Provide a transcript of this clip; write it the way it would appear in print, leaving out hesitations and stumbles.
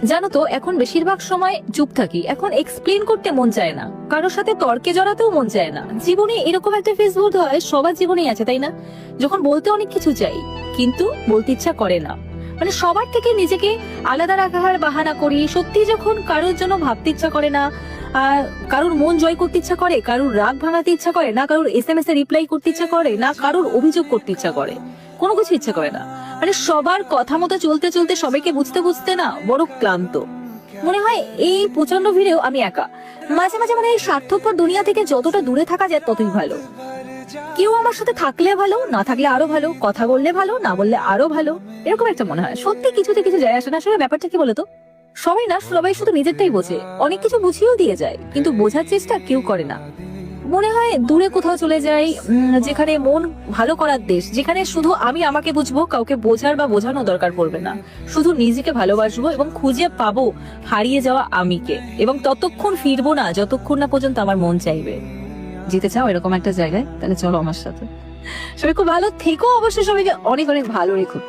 জানো তো এখন বেশিরভাগ সময় চুপ থাকি, এখন এক্সপ্লেন করতে মন চায় না, কারোর সাথে তর্কে জড়াতেও মন চায় না। জীবনে এরকম একটা ফেজ বোধ হয় সবার জীবনেই আছে, তাই না? যখন বলতে অনেক কিছু চাই কিন্তু বলতে ইচ্ছা করে না, মানে সবার থেকে নিজেকে আলাদা রাখার বাহানা করি। সত্যি যখন কারোর জন্য ভাবতে ইচ্ছা করে না, কারোর মন জয় করতে ইচ্ছা করে, কারোর রাগ ভাঙাতে ইচ্ছা করে না, কারোর SMS এ রিপ্লাই করতে ইচ্ছা করে না, কারোর অভিযোগ করতে ইচ্ছা করে, কোনো কিছু ইচ্ছা করে না। মানে সবার কথা মতো চলতে চলতে সবাইকে বুঝতে বুঝতে না বড় ক্লান্ত মনে হয়। এই প্রচন্ড ভিড়েও আমি একা। মাঝে মাঝে মানে এই স্বার্থপর দুনিয়া থেকে যতটা দূরে থাকা যায় ততই ভালো। কেউ আমার সাথে থাকলে ভালো, না থাকলে আরো ভালো, কথা বললে ভালো, না বললে আরো ভালো, এরকম একটা মনে হয়। সত্যি কিছুতে কিছু যায় আসে না। আসলে ব্যাপারটা কি বলতো, সবাই শুধু নিজেরটাই বোঝে, অনেক কিছু বুঝিয়েও দিয়ে যায়, কিন্তু বোঝার চেষ্টা কেউ করে না। মনে হয় দূরে কোথাও চলে যাই, যেখানে মন ভালো করার দেশ, যেখানে শুধু আমি আমাকে বুঝবো, কাউকে বোঝার বা বোঝানো দরকার পড়বে না, শুধু নিজেকে ভালোবাসবো এবং খুঁজে পাবো হারিয়ে যাওয়া আমিকে, এবং ততক্ষণ ফিরবো না যতক্ষণ না পর্যন্ত আমার মন চাইবে। যেতে চাও এরকম একটা জায়গায়? তাহলে চলো আমার সাথে। সবাই খুব ভালো থেকো, অবশ্যই সবাইকে অনেক অনেক ভালো রেখো।